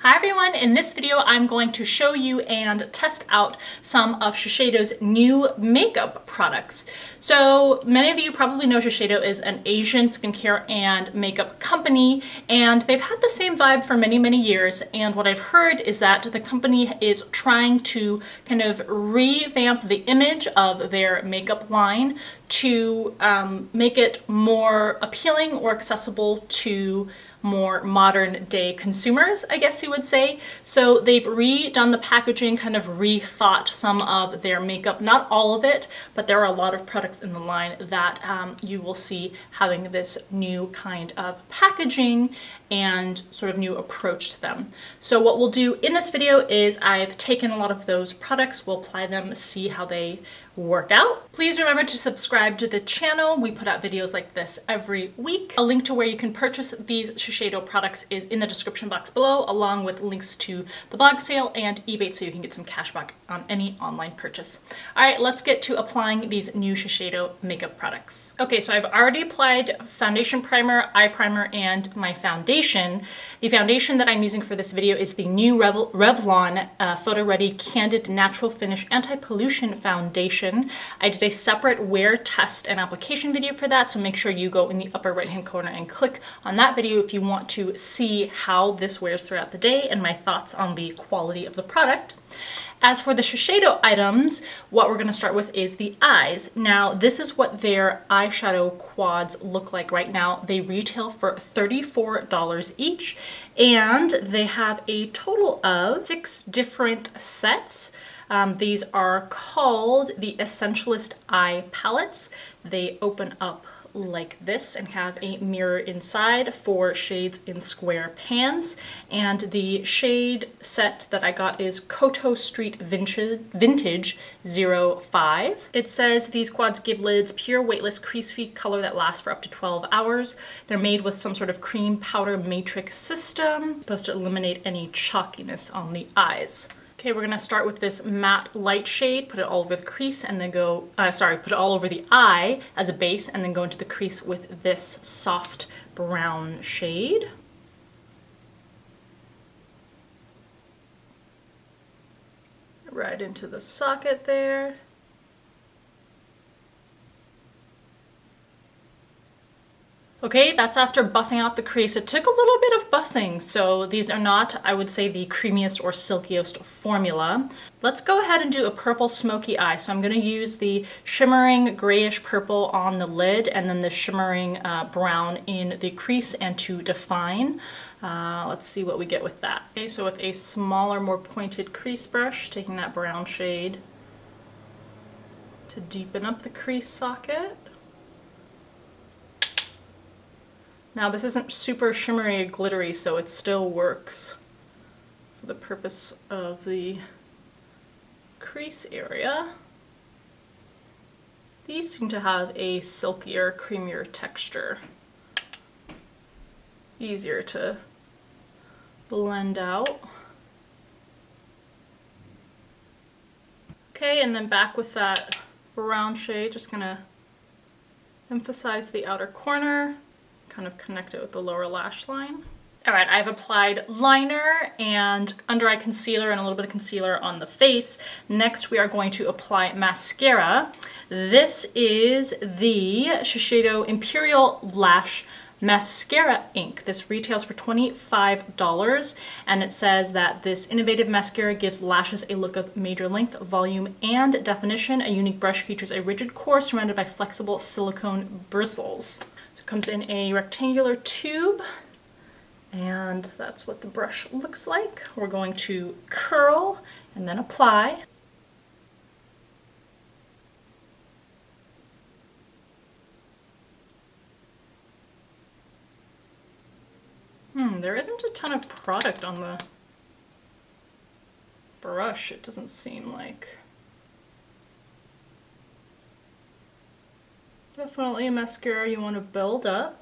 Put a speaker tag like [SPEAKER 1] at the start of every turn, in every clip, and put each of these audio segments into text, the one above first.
[SPEAKER 1] Hi everyone, in this video I'm going to show you and test out some of Shiseido's new makeup products. So many of you probably know Shiseido is an Asian skincare and makeup company, and they've had the same vibe for many years, and what I've heard is that the company is trying to kind of revamp the image of their makeup line to make it more appealing or accessible to more modern day consumers, I guess you would say. So they've redone the packaging, kind of rethought some of their makeup, not all of it, but there are a lot of products in the line that you will see having this new kind of packaging and sort of new approach to them. So what we'll do in this video is I've taken a lot of those products, we'll apply them, see how they work out. Please remember to subscribe to the channel. We put out videos like this every week. A link to where you can purchase these Shiseido products is in the description box below, along with links to the blog sale and eBay so you can get some cash back on any online purchase. All right, let's get to applying these new Shiseido makeup products. Okay, so I've already applied foundation primer, eye primer, and my foundation. The foundation that I'm using for this video is the new Revlon Photo Ready Candid Natural Finish Anti-Pollution Foundation. I did a separate wear test and application video for that, so make sure you go in the upper right hand corner and click on that video if you want to see how this wears throughout the day and my thoughts on the quality of the product. As for the Shiseido items, what we're going to start with is the eyes. Now, this is what their eyeshadow quads look like right now. They retail for $34 each, and they have a total of 6 different sets. These are called the Essentialist Eye Palettes. They open up like this and have a mirror inside, 4 shades in square pans, and the shade set that I got is Koto Street Vintage 05. It says these quads give lids pure weightless crease-free color that lasts for up to 12 hours. They're made with some sort of cream powder matrix system, supposed to eliminate any chalkiness on the eyes. Okay, we're gonna start with this matte light shade, put it all over the crease, and then go, put it all over the eye as a base, and then go into the crease with this soft brown shade. Right into the socket there. Okay, that's after buffing out the crease. It took a little bit of buffing, so these are not, I would say, the creamiest or silkiest formula. Let's go ahead and do a purple smoky eye. So I'm going to use the shimmering grayish purple on the lid and then the shimmering brown in the crease and to define. Let's see what we get with that. Okay, so with a smaller, more pointed crease brush, taking that brown shade to deepen up the crease socket. Now this isn't super shimmery or glittery, so it still works for the purpose of the crease area. These seem to have a silkier, creamier texture. Easier to blend out. Okay, and then back with that brown shade, just gonna emphasize the outer corner. Kind of connect it with the lower lash line. All right, I've applied liner and under eye concealer and a little bit of concealer on the face. Next, we are going to apply mascara. This is the Shiseido Imperial Lash Mascara ink. This retails for $25, and it says that this innovative mascara gives lashes a look of major length, volume, and definition. A unique brush features a rigid core surrounded by flexible silicone bristles. So it comes in a rectangular tube, and that's what the brush looks like. We're going to curl and then apply. There isn't a ton of product on the brush, it doesn't seem like. Definitely a mascara you want to build up.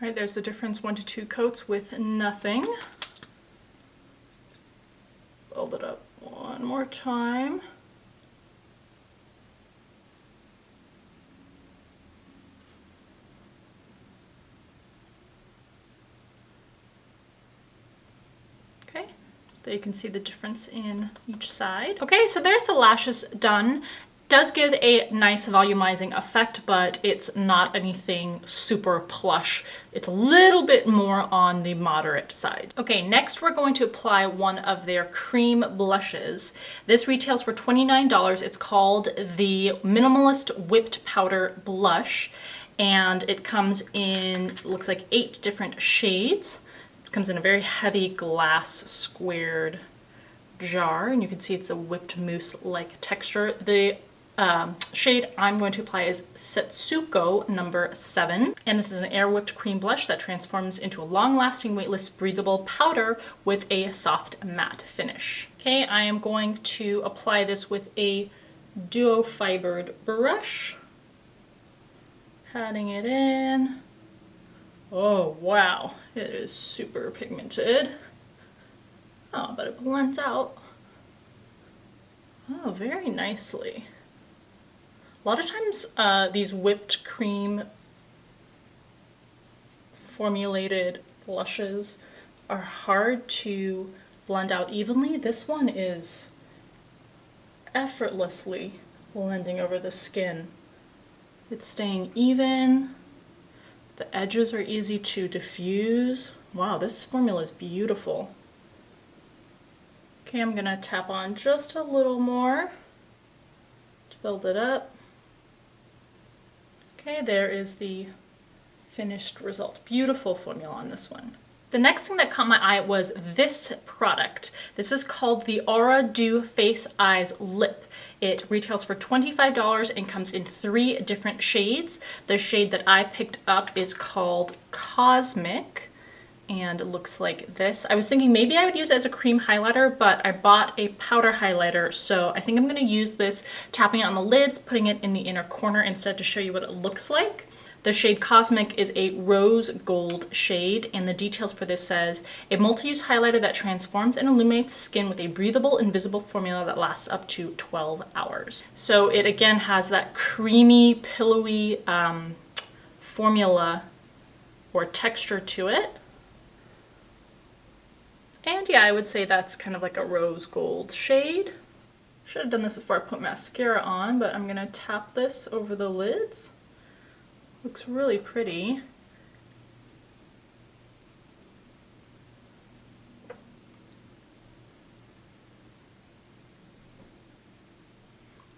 [SPEAKER 1] All right, there's the difference, 1 to 2 coats with nothing. Build it up one more time. So you can see the difference in each side. Okay, so there's the lashes done. Does give a nice volumizing effect, but it's not anything super plush. It's a little bit more on the moderate side. Okay, next we're going to apply one of their cream blushes. This retails for $29. It's called the Minimalist Whipped Powder Blush, and it comes in, looks like 8 different shades. It comes in a very heavy glass squared jar, and you can see it's a whipped mousse-like texture. The shade I'm going to apply is Setsuko number 7, and this is an air whipped cream blush that transforms into a long-lasting, weightless, breathable powder with a soft matte finish. Okay, I am going to apply this with a duo fibered brush, patting it in. Oh wow, it is super pigmented. Oh, but it blends out. Oh, very nicely. A lot of times these whipped cream formulated blushes are hard to blend out evenly. This one is effortlessly blending over the skin. It's staying even. The edges are easy to diffuse. Wow, this formula is beautiful. Okay, I'm gonna tap on just a little more to build it up. Okay, there is the finished result. Beautiful formula on this one. The next thing that caught my eye was this product. This is called the Aura Dew Face Eyes Lip. It retails for $25 and comes in 3 different shades. The shade that I picked up is called Cosmic, and it looks like this. I was thinking maybe I would use it as a cream highlighter, but I bought a powder highlighter, so I think I'm gonna use this, tapping it on the lids, putting it in the inner corner instead to show you what it looks like. The shade Cosmic is a rose gold shade, and the details for this says, a multi-use highlighter that transforms and illuminates the skin with a breathable, invisible formula that lasts up to 12 hours. So it again has that creamy, pillowy formula or texture to it. And yeah, I would say that's kind of like a rose gold shade. Should have done this before I put mascara on, but I'm gonna tap this over the lids. Looks really pretty.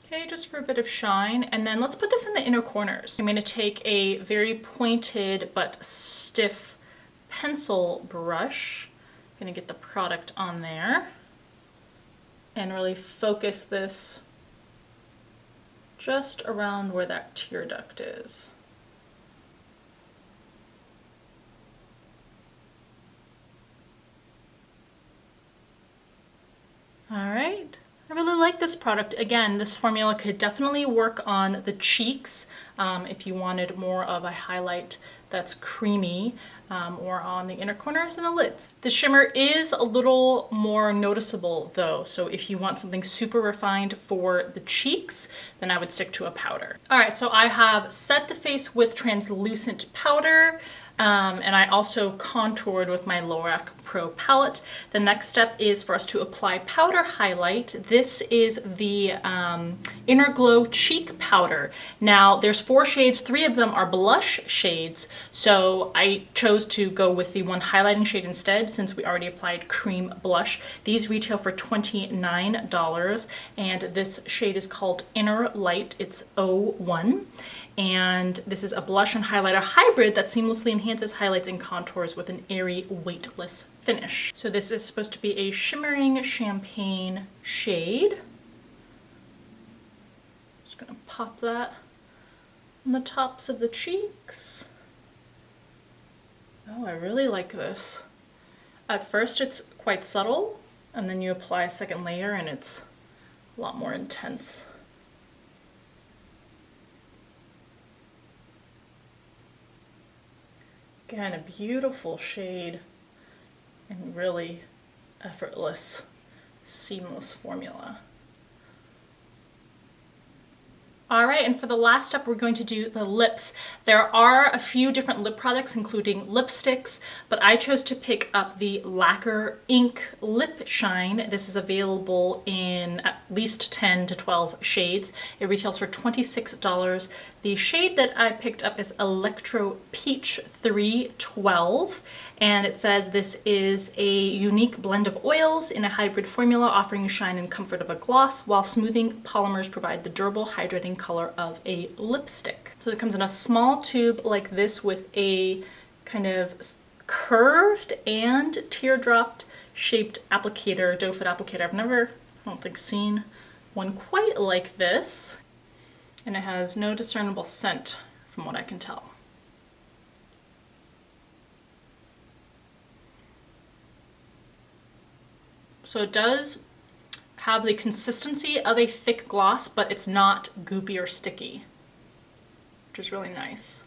[SPEAKER 1] Okay, just for a bit of shine. And then let's put this in the inner corners. I'm gonna take a very pointed but stiff pencil brush. I'm gonna get the product on there and really focus this just around where that tear duct is. All right, I really like this product. Again, this formula could definitely work on the cheeks if you wanted more of a highlight that's creamy, or on the inner corners and the lids. The shimmer is a little more noticeable though, so if you want something super refined for the cheeks, then I would stick to a powder. All right, so I have set the face with translucent powder, and I also contoured with my Lorac Pro palette. The next step is for us to apply powder highlight. This is the Inner Glow Cheek Powder. Now there's 4 shades, 3 of them are blush shades, so I chose to go with the one highlighting shade instead since we already applied cream blush. These retail for $29, and this shade is called Inner Light. It's 01. And this is a blush and highlighter hybrid that seamlessly enhances highlights and contours with an airy, weightless finish. So this is supposed to be a shimmering champagne shade. Just gonna pop that on the tops of the cheeks. Oh, I really like this. At first it's quite subtle, and then you apply a second layer and it's a lot more intense. Again, a beautiful shade and really effortless, seamless formula. All right, and for the last step, we're going to do the lips. There are a few different lip products, including lipsticks, but I chose to pick up the Lacquer Ink Lip Shine. This is available in at least 10 to 12 shades. It retails for $26. The shade that I picked up is Electro Peach 312, and it says this is a unique blend of oils in a hybrid formula offering shine and comfort of a gloss, while smoothing polymers provide the durable, hydrating color of a lipstick. So it comes in a small tube like this with a kind of curved and teardrop shaped applicator, doe foot applicator. I've never, I don't think, seen one quite like this. And it has no discernible scent from what I can tell. So it does have the consistency of a thick gloss, but it's not goopy or sticky, which is really nice.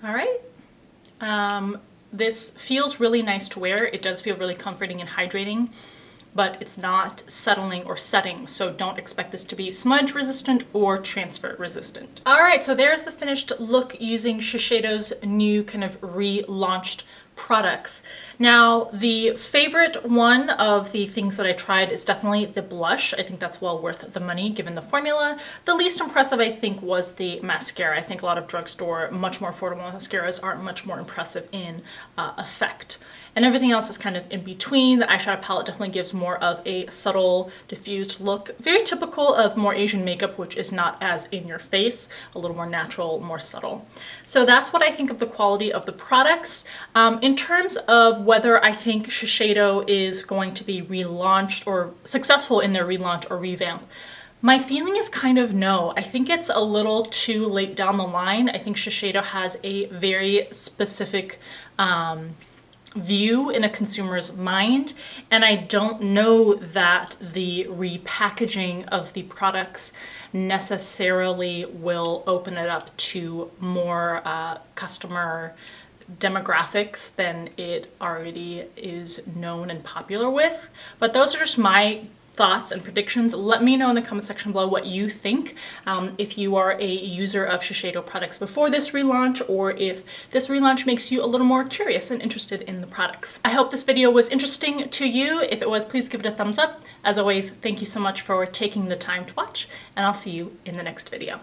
[SPEAKER 1] All right. This feels really nice to wear. It does feel really comforting and hydrating, but it's not settling or setting, so don't expect this to be smudge resistant or transfer resistant. All right, so there's the finished look using Shiseido's new kind of relaunched products. Now, the favorite one of the things that I tried is definitely the blush. I think that's well worth the money given the formula. The least impressive, I think, was the mascara. I think a lot of drugstore, much more affordable mascaras are much more impressive in effect. And everything else is kind of in between. The eyeshadow palette definitely gives more of a subtle, diffused look. Very typical of more Asian makeup, which is not as in your face, a little more natural, more subtle. So that's what I think of the quality of the products. In terms of whether I think Shiseido is going to be relaunched or successful in their relaunch or revamp, my feeling is kind of no. I think it's a little too late down the line. I think Shiseido has a very specific view in a consumer's mind, and I don't know that the repackaging of the products necessarily will open it up to more customer demographics than it already is known and popular with. But those are just my thoughts and predictions. Let me know in the comment section below what you think, if you are a user of Shiseido products before this relaunch, or if this relaunch makes you a little more curious and interested in the products. I hope this video was interesting to you. If it was, please give it a thumbs up. As always, thank you so much for taking the time to watch, and I'll see you in the next video.